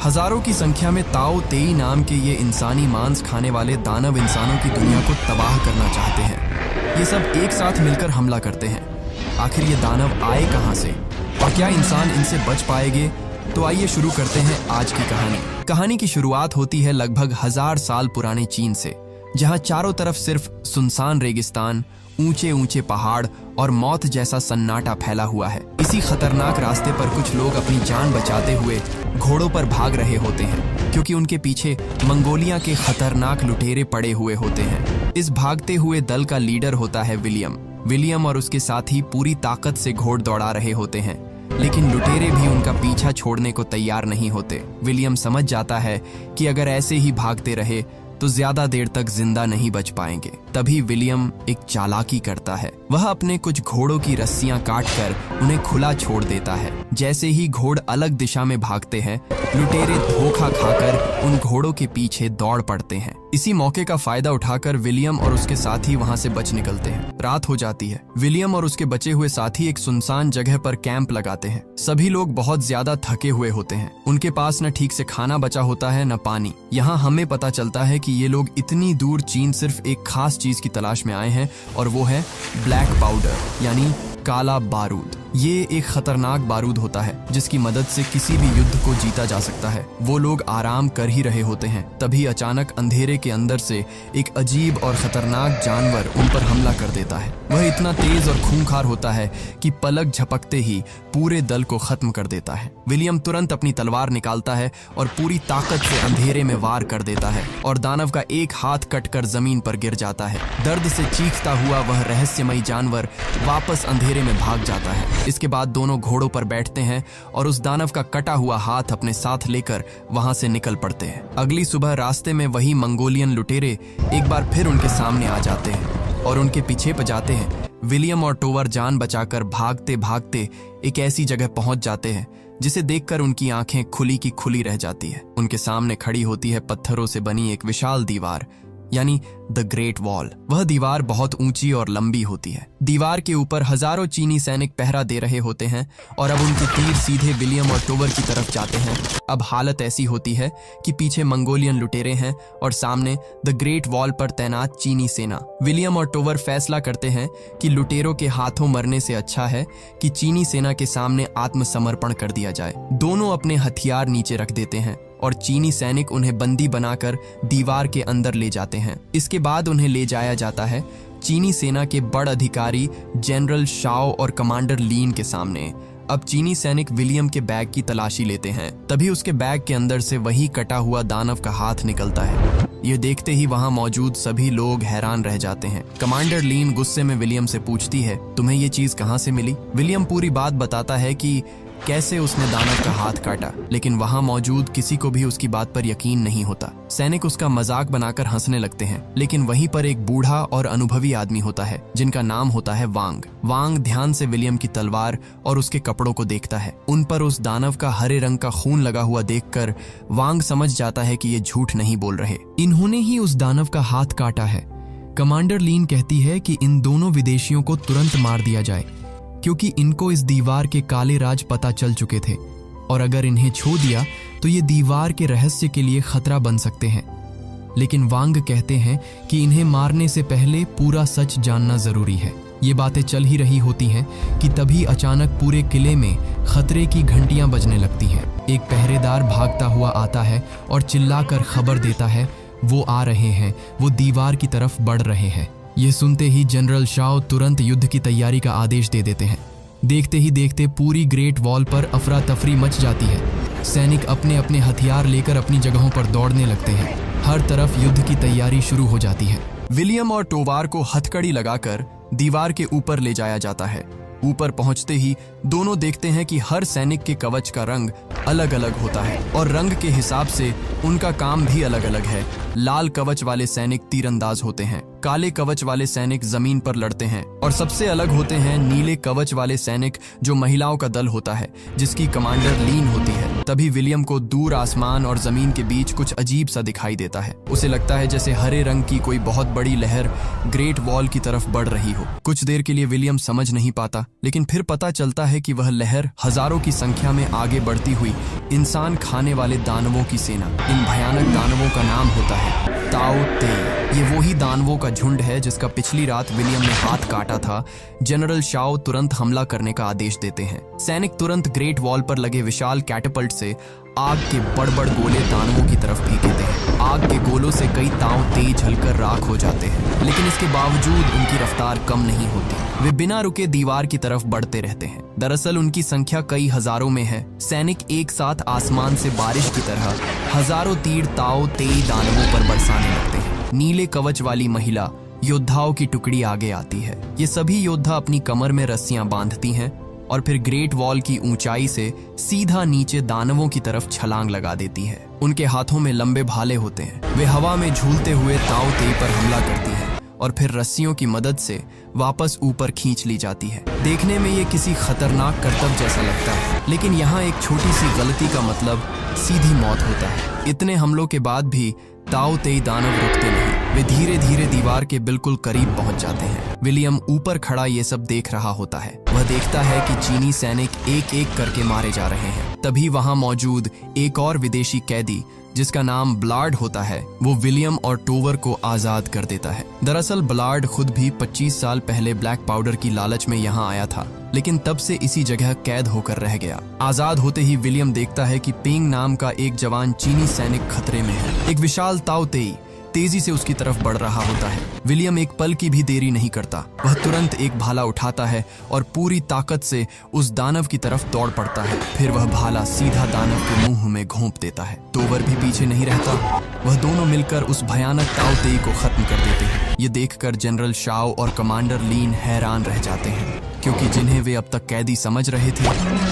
हजारों की संख्या में ताओ तेई नाम के ये इंसानी मांस खाने वाले दानव इंसानों की दुनिया को तबाह करना चाहते हैं। ये सब एक साथ मिलकर हमला करते हैं। आखिर ये दानव आए कहां से और क्या इंसान इनसे बच पाएंगे? तो आइए शुरू करते हैं आज की कहानी। कहानी की शुरुआत होती है लगभग 1000 साल पुराने चीन से, जहां चारों तरफ सिर्फ सुनसान रेगिस्तान, ऊंचे ऊंचे पहाड़ और मौत जैसा सन्नाटा फैला हुआ है। इसी खतरनाक रास्ते पर कुछ लोग अपनी जान बचाते हुए घोड़ों पर भाग रहे होते हैं, क्योंकि उनके पीछे मंगोलिया के खतरनाक लुटेरे पड़े हुए होते हैं। इस भागते हुए दल का लीडर होता है विलियम और उसके साथी पूरी ताकत से घोड़ दौड़ा रहे होते हैं, लेकिन लुटेरे भी उनका पीछा छोड़ने को तैयार नहीं होते। विलियम समझ जाता है कि अगर ऐसे ही भागते रहे तो ज्यादा देर तक जिंदा नहीं बच पाएंगे। तभी विलियम एक चालाकी करता है। वह अपने कुछ घोड़ों की रस्सियां काटकर उन्हें खुला छोड़ देता है। जैसे ही घोड़ अलग दिशा में भागते हैं, लुटेरे धोखा खाकर उन घोड़ों के पीछे दौड़ पड़ते हैं। इसी मौके का फायदा उठाकर विलियम और उसके साथी वहां से बच निकलते हैं। रात हो जाती है। विलियम और उसके बचे हुए साथी एक सुनसान जगह पर कैंप लगाते हैं। सभी लोग बहुत ज्यादा थके हुए होते हैं। उनके पास न ठीक से खाना बचा होता है न पानी। यहाँ हमें पता चलता है कि ये लोग इतनी दूर चीन सिर्फ एक खास चीज की तलाश में आए हैं, और वो है ब्लैक पाउडर यानी काला बारूद। ये एक खतरनाक बारूद होता है जिसकी मदद से किसी भी युद्ध को जीता जा सकता है। वो लोग आराम कर ही रहे होते हैं, तभी अचानक अंधेरे के अंदर से एक अजीब और खतरनाक जानवर उन पर हमला कर देता है। वह इतना तेज और खूंखार होता है कि पलक झपकते ही पूरे दल को खत्म कर देता है। विलियम तुरंत अपनी तलवार निकालता है और पूरी ताकत से अंधेरे में वार कर देता है, और दानव का एक हाथ कटकर जमीन पर गिर जाता है। दर्द से चीखता हुआ वह रहस्यमयी जानवर वापस अंधेरे में भाग जाता है। इसके बाद दोनों घोड़ों पर बैठते हैं और उस दानव का कटा हुआ हाथ अपने साथ लेकर वहां से निकल पड़ते हैं। अगली सुबह रास्ते में वही मंगोलियन लुटेरे एक बार फिर उनके सामने आ जाते हैं और उनके पीछे जाते हैं। विलियम और टोवर जान बचाकर भागते भागते एक ऐसी जगह पहुंच जाते हैं जिसे देखकर उनकी आंखें खुली की खुली रह जाती है। उनके सामने खड़ी होती है पत्थरों से बनी एक विशाल दीवार, यानी द ग्रेट वॉल। वह दीवार बहुत ऊंची और लंबी होती है। दीवार के ऊपर हजारों चीनी सैनिक पहरा दे रहे होते हैं और अब उनके तीर सीधे विलियम और टोवर की तरफ जाते हैं। अब हालत ऐसी होती है कि पीछे मंगोलियन लुटेरे हैं और सामने द ग्रेट वॉल पर तैनात चीनी सेना। विलियम और टोवर फैसला करते हैं कि लुटेरों के हाथों मरने से अच्छा है कि चीनी सेना के सामने आत्मसमर्पण कर दिया जाए। दोनों अपने हथियार नीचे रख देते हैं और चीनी सैनिक उन्हें बंदी बनाकर दीवार के अंदर ले जाते हैं। इसके बाद उन्हें ले जाया जाता है चीनी सेना के बड़ अधिकारी जनरल शाओ और कमांडर लीन के सामने। अब चीनी सैनिक विलियम के बैग की तलाशी लेते हैं। तभी उसके बैग के अंदर से वही कटा हुआ दानव का हाथ निकलता है। यह देखते ही वहां मौजूद सभी लोग हैरान रह जाते हैं। कमांडर लीन गुस्से में विलियम से पूछती है, तुम्हें ये चीज कहां से मिली? विलियम पूरी बात बताता है कि कैसे उसने दानव का हाथ काटा, लेकिन वहां मौजूद किसी को भी उसकी बात पर यकीन नहीं होता। सैनिक उसका मजाक बनाकर हंसने लगते हैं, लेकिन वहीं पर एक बूढ़ा और अनुभवी आदमी होता है जिनका नाम होता है वांग ध्यान से विलियम की तलवार और उसके कपड़ों को देखता है। उन पर उस दानव का हरे रंग का खून लगा हुआ देखकर वांग समझ जाता है कि ये झूठ नहीं बोल रहे, इन्होंने ही उस दानव का हाथ काटा है। कमांडर लीन कहती है कि इन दोनों विदेशियों को तुरंत मार दिया जाए, क्योंकि इनको इस दीवार के काले राज पता चल चुके थे, और अगर इन्हें छोड़ दिया तो ये दीवार के रहस्य के लिए खतरा बन सकते हैं। लेकिन वांग कहते हैं कि इन्हें मारने से पहले पूरा सच जानना जरूरी है। ये बातें चल ही रही होती हैं कि तभी अचानक पूरे किले में खतरे की घंटियां बजने लगती हैं। एक पहरेदार भागता हुआ आता है और चिल्लाकर खबर देता है, वो आ रहे हैं, वो दीवार की तरफ बढ़ रहे हैं। यह सुनते ही जनरल शाओ तुरंत युद्ध की तैयारी का आदेश दे देते हैं। देखते ही देखते पूरी ग्रेट वॉल पर अफरा तफरी मच जाती है। सैनिक अपने अपने हथियार लेकर अपनी जगहों पर दौड़ने लगते हैं। हर तरफ युद्ध की तैयारी शुरू हो जाती है। विलियम और टोवार को हथकड़ी लगाकर दीवार के ऊपर ले जाया जाता है। ऊपर पहुंचते ही दोनों देखते हैं कि हर सैनिक के कवच का रंग अलग अलग होता है और रंग के हिसाब से उनका काम भी अलग अलग है। लाल कवच वाले सैनिक तीरंदाज होते हैं, काले कवच वाले सैनिक जमीन पर लड़ते हैं, और सबसे अलग होते हैं नीले कवच वाले सैनिक जो महिलाओं का दल होता है जिसकी कमांडर लीन होती है। तभी विलियम को दूर आसमान और जमीन के बीच कुछ अजीब सा दिखाई देता है। उसे लगता है जैसे हरे रंग की कोई बहुत बड़ी लहर ग्रेट वॉल की तरफ बढ़ रही हो। कुछ देर के लिए विलियम समझ नहीं पाता, लेकिन फिर पता चलता है कि वह लहर हजारों की संख्या में आगे बढ़ती हुई इंसान खाने वाले दानवों की सेना। इन भयानक दानवों का नाम होता है ताओ ते। ये वही दानवों का झुंड है जिसका पिछली रात विलियम ने हाथ काटा था। जनरल शाओ तुरंत हमला करने का आदेश देते हैं। सैनिक तुरंत ग्रेट वॉल पर लगे विशाल कैटपल्ट से आग के बड़-बड़ गोले दानवों की तरफ फेंकते हैं। आग के गोलों से कई ताव तेज जलकर राख हो जाते हैं, लेकिन इसके बावजूद उनकी रफ्तार कम नहीं होती। वे बिना रुके दीवार की तरफ बढ़ते रहते हैं। दरअसल उनकी संख्या कई हजारों में है। सैनिक एक साथ आसमान से बारिश की तरह हजारों तीर ताव तेई दानवों पर बरसाने लगते हैं। नीले कवच वाली महिला योद्धाओं की टुकड़ी आगे आती है। ये सभी योद्धा अपनी कमर में रस्सियां बांधती हैं और फिर ग्रेट वॉल की ऊंचाई से सीधा नीचे दानवों की तरफ छलांग लगा देती है। उनके हाथों में लंबे भाले होते हैं। वे हवा में झूलते हुए ताव तेई पर हमला करती है और फिर रस्सियों की मदद से वापस ऊपर खींच ली जाती है। देखने में ये किसी खतरनाक करतब जैसा लगता है, लेकिन यहाँ एक छोटी सी गलती का मतलब सीधी मौत होता है। इतने हमलों के बाद भी ताओ तेई दानव रुकते नहीं। वे धीरे धीरे दीवार के बिल्कुल करीब पहुंच जाते हैं। विलियम ऊपर खड़ा ये सब देख रहा होता है। वह देखता है कि चीनी सैनिक एक एक करके मारे जा रहे हैं। तभी वहां मौजूद एक और विदेशी कैदी जिसका नाम ब्लाड होता है, वो विलियम और टोवर को आजाद कर देता है। दरअसल ब्लाड खुद भी 25 साल पहले ब्लैक पाउडर की लालच में यहाँ आया था, लेकिन तब से इसी जगह कैद होकर रह गया। आजाद होते ही विलियम देखता है कि पिंग नाम का एक जवान चीनी सैनिक खतरे में है। एक विशाल ताओ तेई तेजी से उसकी तरफ बढ़ रहा होता है। विलियम एक पल की भी देरी नहीं करता। वह तुरंत एक भाला उठाता है और पूरी ताकत से उस दानव की तरफ दौड़ पड़ता है। फिर वह भाला सीधा दानव के मुंह में घोंप देता है। टोवर भी पीछे नहीं रहता। वह दोनों मिलकर उस भयानक ताओ तेई को खत्म कर देते हैं। ये देखकर जनरल शाओ और कमांडर लीन हैरान रह जाते हैं, क्योंकि जिन्हें वे अब तक कैदी समझ रहे थे,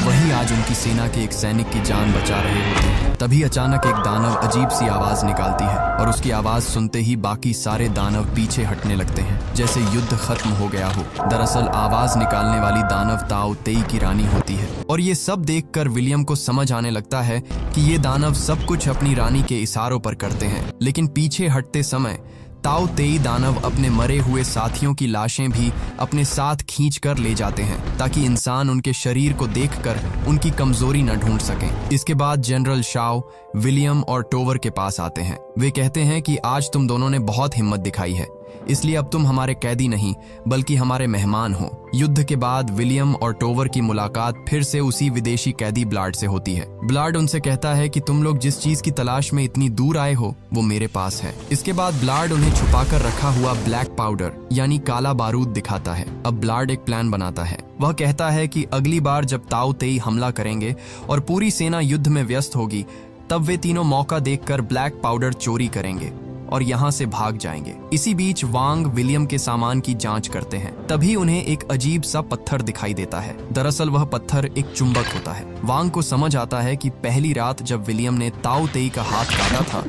वही आज उनकी सेना के एक सैनिक की जान बचा रहे होते हैं। तभी अचानक एक दानव अजीब सी आवाज निकालती है और उसकी आवाज सुनते ही बाकी सारे दानव पीछे हटने लगते हैं, जैसे युद्ध खत्म हो गया हो। दरअसल आवाज निकालने वाली दानव ताओ तेई की रानी होती है। और ये सब देखकर विलियम को समझ आने लगता है कि ये दानव सब कुछ अपनी रानी के इशारों पर करते हैं। लेकिन पीछे हटते समय ताओ तेई दानव अपने मरे हुए साथियों की लाशें भी अपने साथ खींच कर ले जाते हैं, ताकि इंसान उनके शरीर को देखकर उनकी कमजोरी न ढूंढ सकें। इसके बाद जनरल शाओ विलियम और टोवर के पास आते हैं। वे कहते हैं कि आज तुम दोनों ने बहुत हिम्मत दिखाई है, इसलिए अब तुम हमारे कैदी नहीं बल्कि हमारे मेहमान हो। युद्ध के बाद विलियम और टोवर की मुलाकात फिर से उसी विदेशी कैदी ब्लाड से होती है। ब्लाड उनसे कहता है कि तुम लोग जिस चीज की तलाश में इतनी दूर आए हो वो मेरे पास है। इसके बाद ब्लाड उन्हें छुपाकर रखा हुआ ब्लैक पाउडर यानी काला बारूद दिखाता है। अब ब्लाड एक प्लान बनाता है। वह कहता है कि अगली बार जब ताओ तेई हमला करेंगे और पूरी सेना युद्ध में व्यस्त होगी, तब वे तीनों मौका देखकर ब्लैक पाउडर चोरी करेंगे और यहाँ से भाग जाएंगे। इसी बीच वांग विलियम के सामान की जांच करते हैं। तभी उन्हें एक अजीब सा पत्थर दिखाई देता है। दरअसल वह पत्थर एक चुंबक होता है। वांग को समझ आता है कि पहली रात जब विलियम ने ताओ तेई का हाथ काटा था,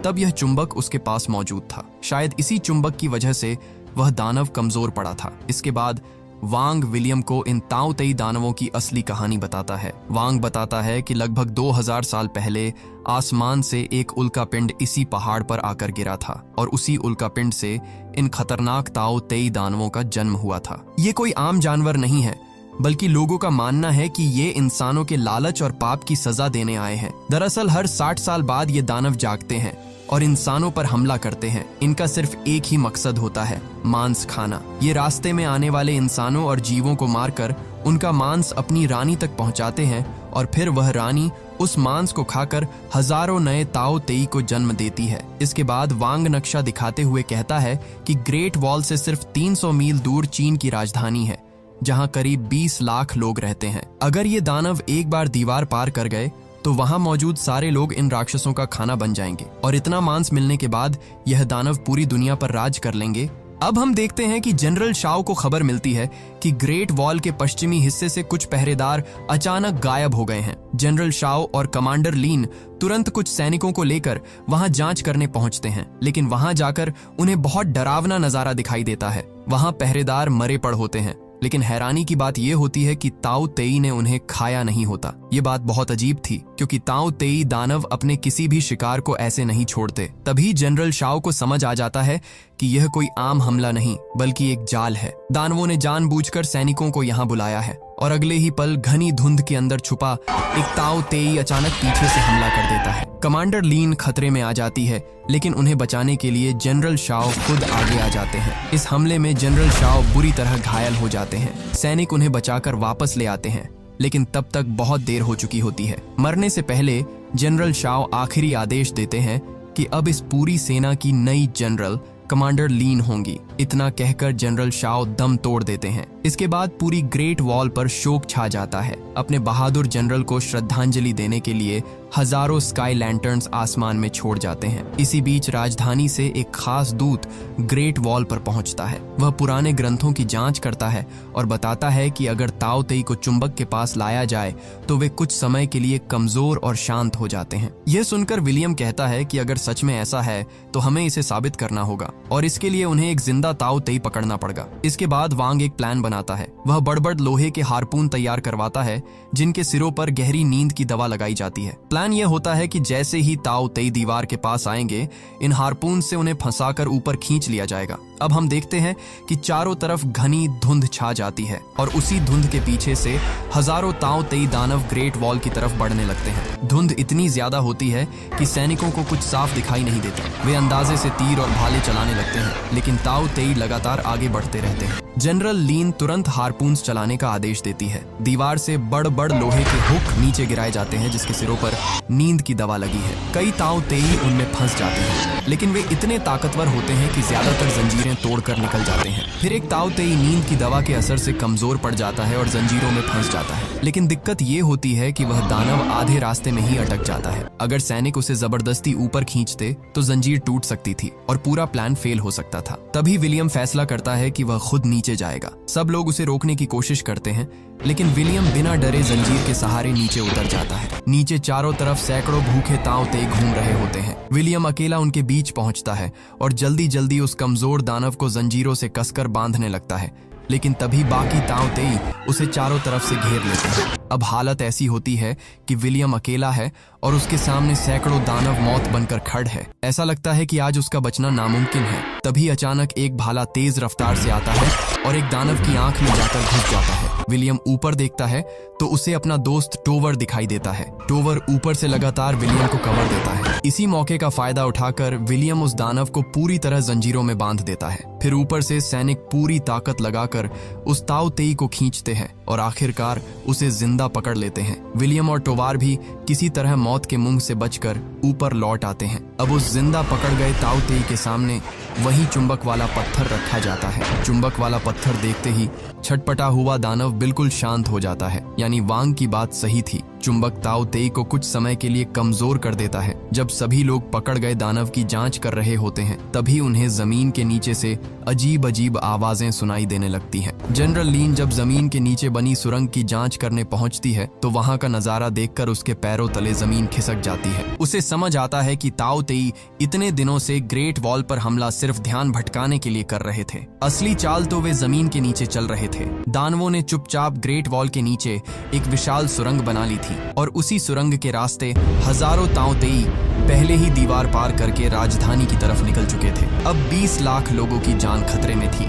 तब यह चुंबक उसके पास मौजूद था। शायद इसी चुंबक की वजह से वह दानव कमजोर पड़ा था। इसके बाद वांग विलियम को इन ताओ तेई दानवों की असली कहानी बताता है। वांग बताता है कि लगभग 2000 साल पहले आसमान से एक उल्कापिंड इसी पहाड़ पर आकर गिरा था और उसी उल्कापिंड से इन खतरनाक ताओ तेई दानवों का जन्म हुआ था। ये कोई आम जानवर नहीं है, बल्कि लोगों का मानना है कि ये इंसानों के लालच और पाप की सजा देने आए हैं। दरअसल हर 60 साल बाद ये दानव जागते हैं और इंसानों पर हमला करते हैं। इनका सिर्फ एक ही मकसद होता है, मांस खाना। ये रास्ते में आने वाले इंसानों और जीवों को मारकर उनका मांस अपनी रानी तक पहुंचाते हैं और फिर वह रानी उस मांस को खाकर हजारों नए ताओ तेई को जन्म देती है। इसके बाद वांग नक्शा दिखाते हुए कहता है कि ग्रेट वॉल से सिर्फ 300 मील दूर चीन की राजधानी है, जहां करीब 20 लाख लोग रहते हैं। अगर ये दानव एक बार दीवार पार कर गए तो वहां मौजूद सारे लोग इन राक्षसों का खाना बन जाएंगे और इतना मांस मिलने के बाद यह दानव पूरी दुनिया पर राज कर लेंगे। अब हम देखते हैं कि जनरल शाओ को खबर मिलती है कि ग्रेट वॉल के पश्चिमी हिस्से से कुछ पहरेदार अचानक गायब हो गए हैं। जनरल शाओ और कमांडर लीन तुरंत कुछ सैनिकों को लेकर वहां जांच करने पहुंचते हैं, लेकिन वहां जाकर उन्हें बहुत डरावना नजारा दिखाई देता है। वहां पहरेदार मरे पड़ होते हैं, लेकिन हैरानी की बात यह होती है कि ताओ तेई ने उन्हें खाया नहीं होता। ये बात बहुत अजीब थी। क्योंकि ताओ तेई दानव अपने किसी भी शिकार को ऐसे नहीं छोड़ते। तभी जनरल शाओ को समझ आ जाता है कि यह कोई आम हमला नहीं बल्कि एक जाल है। दानवों ने जानबूझकर सैनिकों को यहाँ बुलाया है और अगले ही पल घनी धुंध के अंदर छुपा एक ताओ तेई अचानक पीछे से हमला कर देता है। कमांडर लीन खतरे में आ जाती है, लेकिन उन्हें बचाने के लिए जनरल शाओ खुद आगे आ जाते हैं। इस हमले में जनरल शाओ बुरी तरह घायल हो जाते हैं। सैनिक उन्हें बचाकर वापस ले आते हैं, लेकिन तब तक बहुत देर हो चुकी होती है। मरने से पहले जनरल शाओ आखिरी आदेश देते हैं कि अब इस पूरी सेना की नई जनरल कमांडर लीन होंगी। इतना कहकर जनरल शाओ दम तोड़ देते हैं। इसके बाद पूरी ग्रेट वॉल पर शोक छा जाता है। अपने बहादुर जनरल को श्रद्धांजलि देने के लिए हजारों स्काई लैंटर्न्स आसमान में छोड़ जाते हैं। इसी बीच राजधानी से एक खास दूत ग्रेट वॉल पर पहुंचता है। वह पुराने ग्रंथों की जांच करता है और बताता है कि अगर ताओ तेई को चुंबक के पास लाया जाए तो वे कुछ समय के लिए कमजोर और शांत हो जाते हैं। यह सुनकर विलियम कहता है कि अगर सच में ऐसा है तो हमें इसे साबित करना होगा और इसके लिए उन्हें एक जिंदा ताओ तेई पकड़ना पड़ेगा। इसके बाद वांग एक प्लान बनाता है। वह बड़-बड़ लोहे के हार्पून तैयार करवाता है जिनके सिरों पर गहरी नींद की दवा लगाई जाती है। प्लान यह होता है कि जैसे ही ताओ तेई दीवार के पास आएंगे, इन हार्पून से उन्हें फंसाकर ऊपर खींच लिया जाएगा। अब हम देखते हैं कि चारों तरफ घनी धुंध छा जाती है और उसी धुंध के पीछे से हजारों ताओ तेई दानव ग्रेट वॉल की तरफ बढ़ने लगते हैं। धुंध इतनी ज्यादा होती है कि सैनिकों को कुछ साफ दिखाई नहीं देता। वे अंदाजे से तीर और भाले चलाने लगते हैं, लेकिन ताओ तेई लगातार आगे बढ़ते रहते हैं। जनरल लीन तुरंत हार्पून्स चलाने का आदेश देती है। दीवार से बड़-बड़ लोहे के हुक नीचे गिराए जाते हैं जिसके सिरों पर नींद की दवा लगी है। कई ताओ तेई उनमें फंस जाते हैं, लेकिन वे इतने ताकतवर होते हैं कि ज्यादातर जंजीरें तोड़कर निकल जाते हैं। फिर एक ताओ तेई नींद की दवा के असर से कमजोर पड़ जाता है और जंजीरों में फंस जाता है। लेकिन दिक्कत ये होती है कि वह दानव आधे रास्ते में ही अटक जाता है। अगर सैनिक उसे जबरदस्ती ऊपर खींचते तो जंजीर टूट सकती थी और पूरा प्लान फेल हो सकता था। तभी विलियम फैसला करता है कि वह खुद नीचे जाएगा। सब लोग उसे रोकने की कोशिश करते हैं, लेकिन विलियम बिना डरे जंजीर के सहारे नीचे उतर जाता है। नीचे चारों तरफ सैकड़ों भूखे ताओ तेई घूम रहे होते हैं। विलियम अकेला उनके बीच पहुंचता है और जल्दी जल्दी उस कमजोर दानव को जंजीरों से कसकर बांधने लगता है, लेकिन तभी बाकी ताओ तेई उसे चारों तरफ से घेर लेते हैं। अब हालत ऐसी होती है कि विलियम अकेला है और उसके सामने सैकड़ों दानव मौत बनकर खड़ है। ऐसा लगता है कि आज उसका बचना नामुमकिन है। तभी अचानक एक भाला तेज रफ्तार से आता है और एक दानव की आंख में जाकर घुस जाता है। विलियम ऊपर देखता है तो उसे अपना दोस्त टोवर दिखाई देता है। टोवर ऊपर से लगातार विलियम को कवर देता है। इसी मौके का फायदा उठाकर विलियम उस दानव को पूरी तरह जंजीरों में बांध देता है। फिर ऊपर से सैनिक पूरी ताकत लगाकर उस ताओ तेई को खींचते हैं और आखिरकार उसे जिंदा पकड़ लेते हैं। विलियम और टोवार भी किसी तरह मौत के मुंह से बचकर ऊपर लौट आते हैं। अब उस जिंदा पकड़ गए ताओ तेई के सामने वही चुंबक वाला पत्थर रखा जाता है। चुंबक वाला पत्थर देखते ही छटपटा हुआ दानव बिल्कुल शांत हो जाता है। यानी वांग की बात सही थी, चुंबक ताओ तेई को कुछ समय के लिए कमजोर कर देता है। जब सभी लोग पकड़ गए दानव की जांच कर रहे होते हैं, तभी उन्हें जमीन के नीचे से अजीब अजीब आवाजें सुनाई देने लगती हैं। जनरल लीन जब जमीन के नीचे बनी सुरंग की जांच करने पहुंचती है तो वहां का नजारा देखकर उसके पैरों तले जमीन खिसक जाती है। उसे समझ आता है कि ताओ तेई इतने दिनों से ग्रेट वॉल पर हमला सिर्फ ध्यान भटकाने के लिए कर रहे थे। असली चाल तो वे जमीन के नीचे चल रहे थे। दानवों ने चुपचाप ग्रेट वॉल के नीचे एक विशाल सुरंग बना ली थी और उसी सुरंग के रास्ते हजारों ताओ तेई पहले ही दीवार पार करके राजधानी की तरफ निकल चुके थे। अब 20 लाख लोगों की जान खतरे में थी,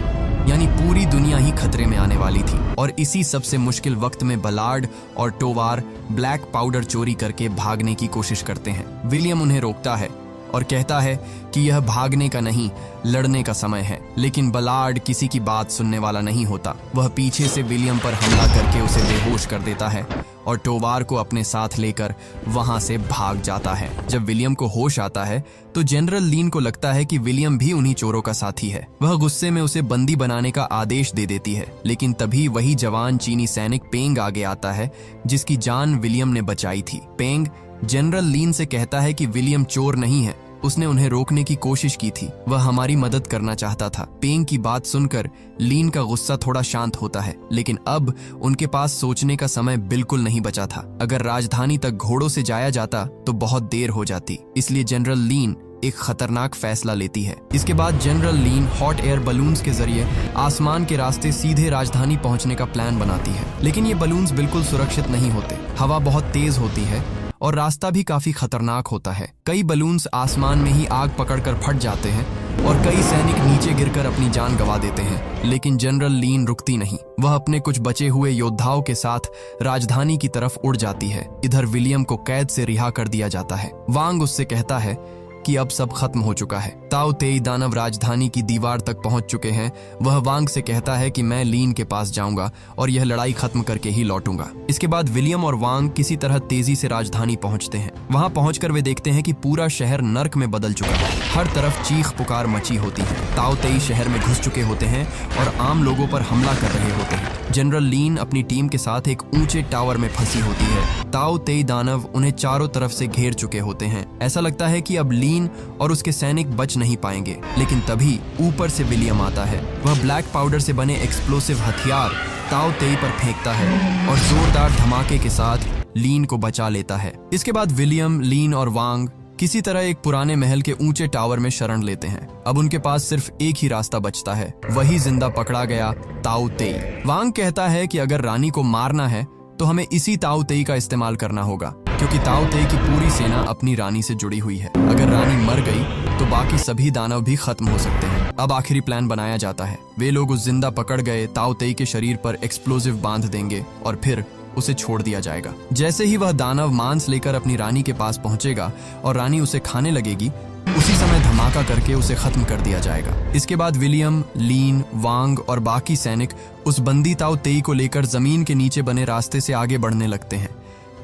यानी पूरी दुनिया ही खतरे में आने वाली थी। और इसी सबसे मुश्किल वक्त में बलार्ड और टोवार ब्लैक पाउडर चोरी करके भागने की कोशिश करते हैं। विलियम उन्हें रोकता है और कहता है कि यह भागने का नहीं, लड़ने का समय है। लेकिन बलार्ड किसी की बात सुनने वाला नहीं होता। वह पीछे से विलियम पर हमला करके उसे बेहोश कर देता है और टोवार को अपने साथ लेकर वहां से भाग जाता है। जब विलियम को होश आता है तो जनरल लीन को लगता है कि विलियम भी उन्हीं चोरों का साथी है। वह गुस्से में उसे बंदी बनाने का आदेश दे देती है, लेकिन तभी वही जवान चीनी सैनिक पेंग आगे आता है जिसकी जान विलियम ने बचाई थी। पेंग जनरल लीन से कहता है कि विलियम चोर नहीं है, उसने उन्हें रोकने की कोशिश की थी, वह हमारी मदद करना चाहता था। पेंग की बात सुनकर लीन का गुस्सा थोड़ा शांत होता है, लेकिन अब उनके पास सोचने का समय बिल्कुल नहीं बचा था। अगर राजधानी तक घोड़ों से जाया जाता तो बहुत देर हो जाती, इसलिए जनरल लीन एक खतरनाक फैसला लेती है। इसके बाद जनरल लीन हॉट एयर बलून्स के जरिए आसमान के रास्ते सीधे राजधानी पहुंचने का प्लान बनाती है, लेकिन ये बलून्स बिल्कुल सुरक्षित नहीं होते। हवा बहुत तेज होती है और रास्ता भी काफी खतरनाक होता है। कई बलून्स आसमान में ही आग पकड़कर फट जाते हैं और कई सैनिक नीचे गिरकर अपनी जान गंवा देते हैं। लेकिन जनरल लीन रुकती नहीं। वह अपने कुछ बचे हुए योद्धाओं के साथ राजधानी की तरफ उड़ जाती है। इधर विलियम को कैद से रिहा कर दिया जाता है। वांग उससे कहता है कि अब सब खत्म हो चुका है। ताओ तेई दानव राजधानी की दीवार तक पहुंच चुके हैं। वह वांग से कहता है कि मैं लीन के पास जाऊंगा और यह लड़ाई खत्म करके ही लौटूंगा। इसके बाद विलियम और वांग किसी तरह तेजी से राजधानी पहुंचते हैं। वहां पहुंचकर वे देखते हैं कि पूरा शहर नर्क में बदल चुका है। हर तरफ चीख पुकार मची होती है। ताओ तेई शहर में घुस चुके होते हैं और आम लोगों पर हमला कर रहे होते हैं। जनरल लीन अपनी टीम के साथ एक ऊंचे टावर में फंसी होती है। ताओ तेई दानव उन्हें चारों तरफ से घेर चुके होते हैं। ऐसा लगता है कि अब लीन और उसके सैनिक बच नहीं पाएंगे। लेकिन तभी ऊपर से विलियम आता है। वह ब्लैक पाउडर से बने एक्सप्लोसिव हथियार ताओ तेई पर फेंकता है और जोरदार धमाके के साथ लीन को बचा लेता है। इसके बाद विलियम, लीन और वांग किसी तरह एक पुराने महल के ऊंचे टावर में शरण लेते हैं। अब उनके पास सिर्फ एक ही रास्ता बचता है, वही जिंदा पकड़ा गया ताओ तेई। वांग कहता है कि अगर रानी को मारना है तो हमें इसी ताओ तेई का इस्तेमाल करना होगा, क्योंकि ताओ तेई की पूरी सेना अपनी रानी से जुड़ी हुई है। अगर रानी मर गई तो बाकी सभी दानव भी खत्म हो सकते हैं। अब आखिरी प्लान बनाया जाता है। वे लोग उस जिंदा पकड़ गए ताओ तेई के शरीर पर एक्सप्लोजिव बांध देंगे और फिर उसे छोड़ दिया जाएगा। जैसे ही वह दानव मांस लेकर अपनी रानी के पास पहुंचेगा और रानी उसे खाने लगेगी, उसी समय धमाका करके उसे खत्म कर दिया जाएगा। इसके बाद विलियम, लीन, वांग और बाकी सैनिक उस बंदी ताओ तेई को लेकर जमीन के नीचे बने रास्ते से आगे बढ़ने लगते हैं।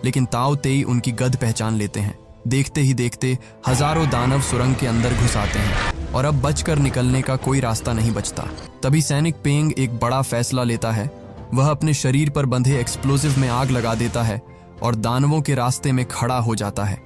लेकिन ताओ तेई उनकी गद पहचान लेते हैं। देखते ही देखते हजारों दानव सुरंग के अंदर घुस आते हैं और अब बचकर निकलने का कोई रास्ता नहीं बचता। तभी सैनिक पेंग एक बड़ा फैसला लेता है। वह अपने शरीर पर बंधे एक्सप्लोजिव में आग लगा देता है और दानवों के रास्ते में खड़ा हो जाता है।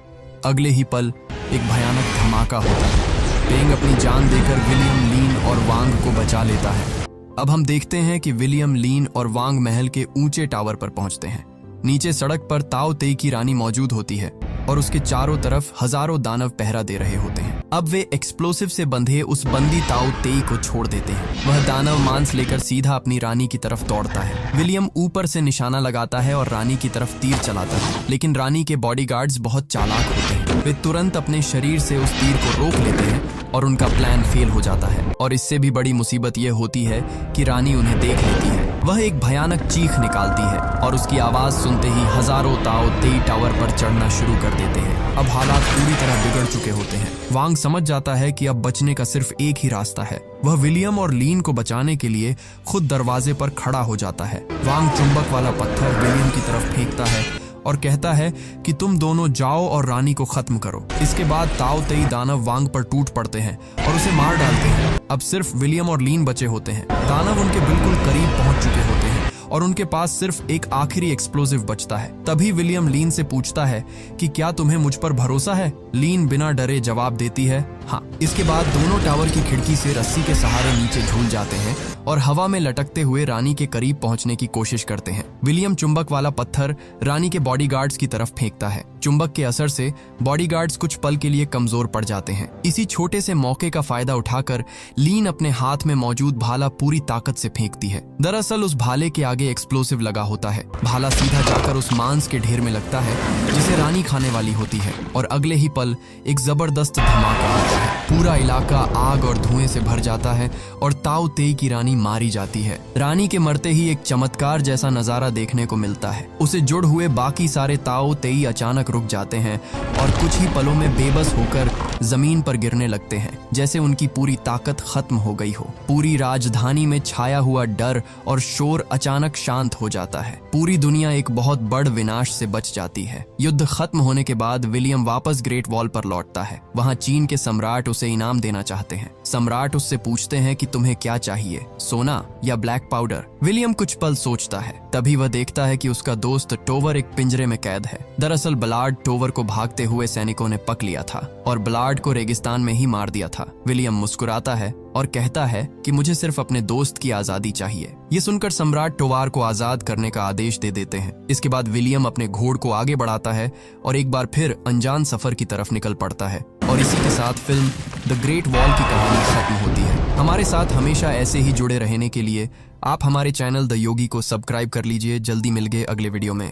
अगले ही पल एक भयानक धमाका होता है। पेंग अपनी जान देकर विलियम, लीन और वांग को बचा लेता है। अब हम देखते हैं कि विलियम, लीन और वांग महल के ऊंचे टावर पर पहुंचते हैं। नीचे सड़क पर ताओ तेई की रानी मौजूद होती है और उसके चारों तरफ हजारों दानव पहरा दे रहे होते हैं। अब वे एक्सप्लोसिव से बंधे उस बंदी ताओ तेई को छोड़ देते हैं। वह दानव मांस लेकर सीधा अपनी रानी की तरफ दौड़ता है। विलियम ऊपर से निशाना लगाता है और रानी की तरफ तीर चलाता है, लेकिन रानी के बॉडीगार्ड्स बहुत चालाक होते हैं। वे तुरंत अपने शरीर से उस तीर को रोक लेते हैं और उनका प्लान फेल हो जाता है। और इससे भी बड़ी मुसीबत यह होती है कि रानी उन्हें देख लेती है। वह एक भयानक चीख निकालती है और उसकी आवाज सुनते ही हजारों ताओ तेई टावर पर चढ़ना शुरू कर देते हैं। अब हालात पूरी तरह बिगड़ चुके होते हैं। वांग समझ जाता है कि अब बचने का सिर्फ एक ही रास्ता है। वह विलियम और लीन को बचाने के लिए खुद दरवाजे पर खड़ा हो जाता है। वांग चुंबक वाला पत्थर विलियम की तरफ फेंकता है और कहता है कि तुम दोनों जाओ और रानी को खत्म करो। इसके बाद ताओ तेई दानव वांग पर टूट पड़ते हैं और उसे मार डालते हैं। अब सिर्फ विलियम और लीन बचे होते हैं। दानव उनके बिल्कुल करीब पहुंच चुके होते हैं और उनके पास सिर्फ एक आखिरी एक्सप्लोजिव बचता है। तभी विलियम लीन से पूछता है कि क्या तुम्हें मुझ पर भरोसा है? लीन बिना डरे जवाब देती है हाँ। इसके बाद दोनों टावर की खिड़की से रस्सी के सहारे नीचे झूल जाते हैं और हवा में लटकते हुए रानी के करीब पहुंचने की कोशिश करते हैं। विलियम चुंबक वाला पत्थर रानी के बॉडीगार्ड्स की तरफ फेंकता है। चुंबक के असर से बॉडीगार्ड्स कुछ पल के लिए कमजोर पड़ जाते हैं। इसी छोटे से मौके का फायदा उठाकर लीन अपने हाथ में मौजूद भाला पूरी ताकत से फेंकती है। दरअसल उस भाले के आगे एक्सप्लोसिव लगा होता है। भाला सीधा जाकर उस मांस के ढेर में लगता है जिसे रानी खाने वाली होती है और अगले ही पल एक जबरदस्त धमाका होता है। पूरा इलाका आग और धुएं से भर जाता है और ताओ तेई की रानी मारी जाती है। रानी के मरते ही एक चमत्कार जैसा नजारा देखने को मिलता है। उसे जुड़ हुए बाकी सारे ताओ तेई अचानक रुक जाते हैं और कुछ ही पलों में बेबस होकर जमीन पर गिरने लगते हैं, जैसे उनकी पूरी ताकत खत्म हो गई हो। पूरी राजधानी में छाया हुआ डर और शोर अचानक शांत हो जाता है। पूरी दुनिया एक बहुत बड़ विनाश से बच जाती है। युद्ध खत्म होने के बाद विलियम वापस ग्रेट वॉल पर लौटता है। वहाँ चीन के सम्राट उसे इनाम देना चाहते हैं। सम्राट उससे पूछते हैं कि तुम्हें क्या चाहिए, सोना या ब्लैक पाउडर? विलियम कुछ पल सोचता है। तभी वह देखता है कि उसका दोस्त टोवर एक पिंजरे में कैद है। दरअसल बलार्ड टोवर को भागते हुए सैनिकों ने पक लिया था और बलार्ड को रेगिस्तान में ही मार दिया था। विलियम मुस्कुराता है और कहता है कि मुझे सिर्फ अपने दोस्त की आजादी चाहिए। ये सुनकर सम्राट टोवार को आजाद करने का आदेश दे देते हैं। इसके बाद विलियम अपने घोड़ को आगे बढ़ाता है और एक बार फिर अनजान सफर की तरफ निकल पड़ता है। और इसी के साथ फिल्म द ग्रेट वॉल की कहानी खत्म होती है। हमारे साथ हमेशा ऐसे ही जुड़े रहने के लिए आप हमारे चैनल द योगी को सब्सक्राइब कर लीजिए। जल्दी मिल गए अगले वीडियो में।